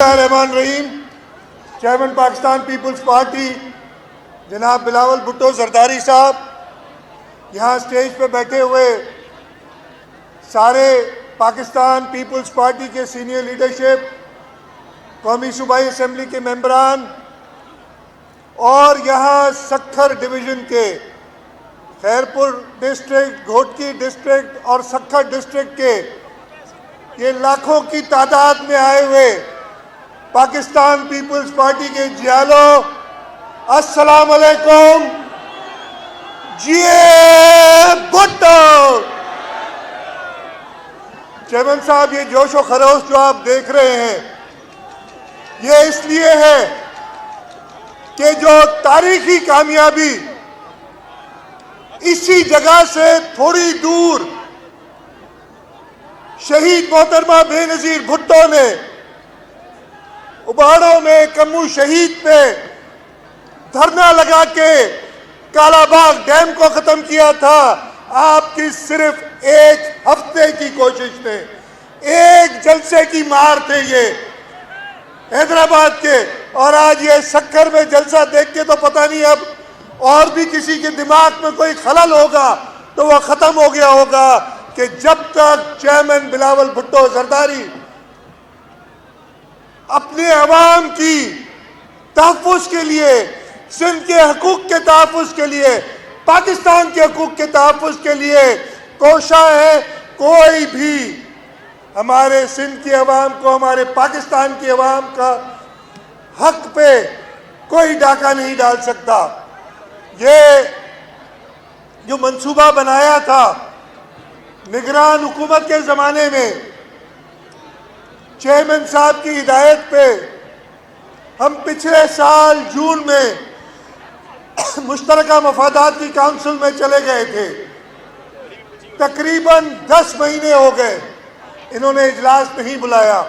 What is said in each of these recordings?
الرحمن الرحیم chairman Pakistan Peoples party جناب بلاول بھٹو زرداری صاحب، یہاں سٹیج پہ بیٹھے ہوئے سارے پاکستان پیپلز پارٹی کے سینئر لیڈرشپ، قومی صوبائی اسمبلی کے ممبران اور یہاں سکھر ڈویژن کے خیرپور ڈسٹرکٹ، گھوٹکی ڈسٹرکٹ اور سکھر ڈسٹرکٹ کے یہ لاکھوں کی تعداد میں آئے ہوئے پاکستان پیپلز پارٹی کے جیالو، السلام علیکم، جیے بھٹو۔ چیئرمین صاحب، یہ جوش و خروش جو آپ دیکھ رہے ہیں یہ اس لیے ہے کہ جو تاریخی کامیابی اسی جگہ سے تھوڑی دور شہید محترمہ بے نظیر بھٹو نے اباڑوں میں کمو شہید پہ دھرنا لگا کے کالا باغ ڈیم کو ختم کیا تھا، آپ کی صرف ایک ہفتے کی کوشش میں، ایک جلسے کی مار تھے یہ حیدرآباد کے، اور آج یہ سکھر میں جلسہ دیکھ کے تو پتہ نہیں اب اور بھی کسی کے دماغ میں کوئی خلل ہوگا تو وہ ختم ہو گیا ہوگا کہ جب تک چیئرمین بلاول بھٹو زرداری اپنے عوام کی تحفظ کے لیے، سندھ کے حقوق کے تحفظ کے لیے، پاکستان کے حقوق کے تحفظ کے لیے کوشاں ہے، کوئی بھی ہمارے سندھ کی عوام کو، ہمارے پاکستان کی عوام کا حق پہ کوئی ڈاکہ نہیں ڈال سکتا۔ یہ جو منصوبہ بنایا تھا نگران حکومت کے زمانے میں، چیئرمین صاحب کی ہدایت پہ ہم پچھلے سال جون میں مشترکہ مفادات کی کونسل میں چلے گئے تھے۔ تقریباً 10 مہینے ہو گئے، انہوں نے اجلاس نہیں بلایا،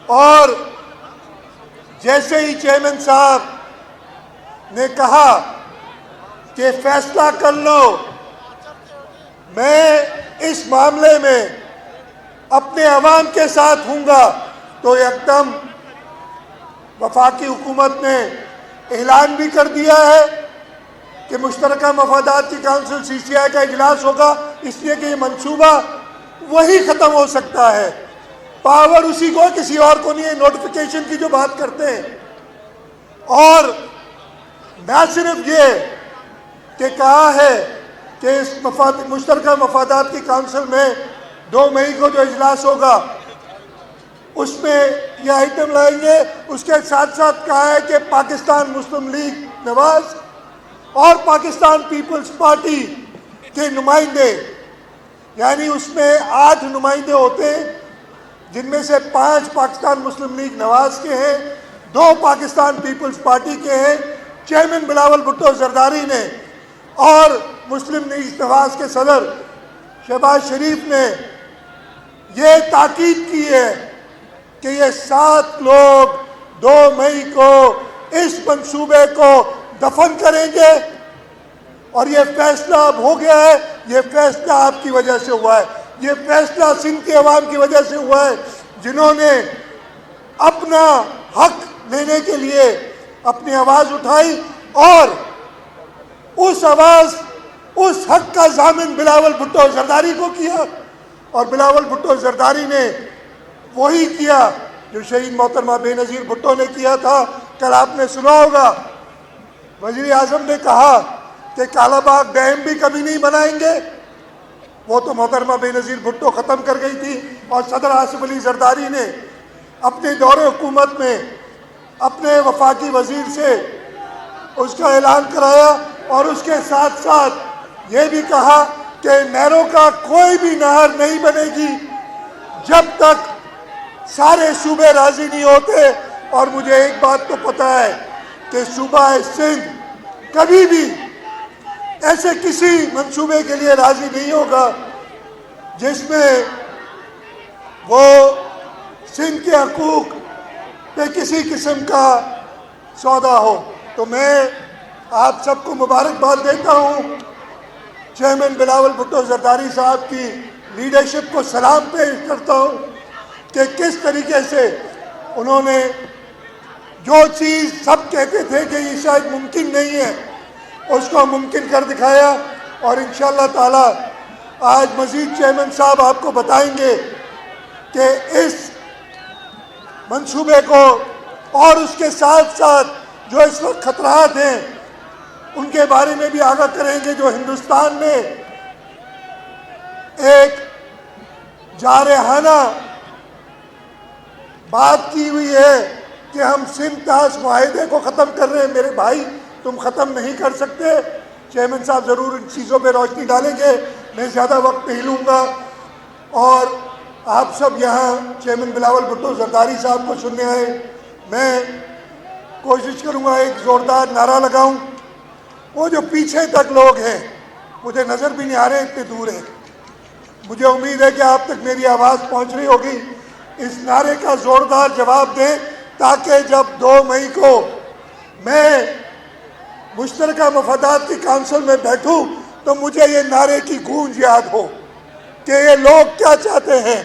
اور جیسے ہی چیئرمین صاحب نے کہا کہ فیصلہ کر لو، میں اس معاملے میں اپنے عوام کے ساتھ ہوں گا، تو یکدم وفاقی حکومت نے اعلان بھی کر دیا ہے کہ مشترکہ مفادات کی کونسل CCI کا اجلاس ہوگا، اس لیے کہ یہ منصوبہ وہی ختم ہو سکتا ہے، پاور اسی کو، کسی اور کو نہیں ہے۔ نوٹیفیکیشن کی جو بات کرتے ہیں، اور نہ صرف یہ کہ کہا ہے کہ اس مشترکہ مفادات کی کونسل میں 2 مئی کو جو اجلاس ہوگا اس میں یہ آئٹم لائیں گے، اس کے ساتھ ساتھ کہا ہے کہ پاکستان مسلم لیگ نواز اور پاکستان پیپلز پارٹی کے نمائندے، یعنی اس میں 8 نمائندے ہوتے ہیں، جن میں سے 5 پاکستان مسلم لیگ نواز کے ہیں، 2 پاکستان پیپلز پارٹی کے ہیں۔ چیئرمین بلاول بھٹو زرداری نے اور مسلم لیگ نواز کے صدر شہباز شریف نے یہ تاکید کی ہے کہ یہ 7 لوگ 2 مئی کو اس منصوبے کو دفن کریں گے، اور یہ فیصلہ اب ہو گیا ہے۔ یہ فیصلہ آپ کی وجہ سے ہوا ہے، یہ فیصلہ سندھ کے عوام کی وجہ سے ہوا ہے، جنہوں نے اپنا حق لینے کے لیے اپنی آواز اٹھائی، اور اس آواز، اس حق کا ضامن بلاول بھٹو زرداری کو کیا، اور بلاول بھٹو زرداری نے وہی کیا جو شہید محترمہ بے نظیر بھٹو نے کیا تھا۔ کل آپ نے سنا ہوگا وزیر اعظم نے کہا کہ کالا باغ ڈیم بھی کبھی نہیں بنائیں گے، وہ تو محترمہ بے نظیر بھٹو ختم کر گئی تھی، اور صدر آصف علی زرداری نے اپنے دور حکومت میں اپنے وفاقی وزیر سے اس کا اعلان کرایا، اور اس کے ساتھ ساتھ یہ بھی کہا کہ نہروں کا کوئی بھی نہر نہیں بنے گی جب تک سارے صوبے راضی نہیں ہوتے۔ اور مجھے ایک بات تو پتہ ہے کہ صوبہ سندھ کبھی بھی ایسے کسی منصوبے کے لیے راضی نہیں ہوگا جس میں وہ سندھ کے حقوق پہ کسی قسم کا سودا ہو۔ تو میں آپ سب کو مبارکباد دیتا ہوں، چیئرمین بلاول بھٹو زرداری صاحب کی لیڈرشپ کو سلام پیش کرتا ہوں، کہ کس طریقے سے انہوں نے جو چیز سب کہتے تھے کہ یہ شاید ممکن نہیں ہے اس کو ممکن کر دکھایا، اور انشاءاللہ تعالی آج مزید چیئرمین صاحب آپ کو بتائیں گے کہ اس منصوبے کو اور اس کے ساتھ ساتھ جو اس وقت خطرات ہیں ان کے بارے میں بھی آگاہ کریں گے۔ جو ہندوستان میں ایک جارحانہ بات کی ہوئی ہے کہ ہم سندھ طاس معاہدے کو ختم کر رہے ہیں، میرے بھائی تم ختم نہیں کر سکتے۔ چیئرمین صاحب ضرور ان چیزوں پہ روشنی ڈالیں گے، میں زیادہ وقت نہیں لوں گا، اور آپ سب یہاں چیئرمین بلاول بھٹو زرداری صاحب کو سننے آئے۔ میں کوشش کروں گا ایک زوردار نعرہ لگاؤں۔ وہ جو پیچھے تک لوگ ہیں مجھے نظر بھی نہیں آ رہے، اتنے دور ہیں، مجھے امید ہے کہ آپ تک میری آواز پہنچ رہی ہوگی۔ اس نعرے کا زوردار جواب دیں تاکہ جب 2 مئی کو میں مشترکہ مفادات کی کونسل میں بیٹھوں تو مجھے یہ نعرے کی گونج یاد ہو کہ یہ لوگ کیا چاہتے ہیں۔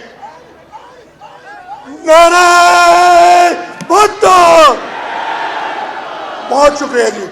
نعرہ بھٹو! بہت شکریہ جی۔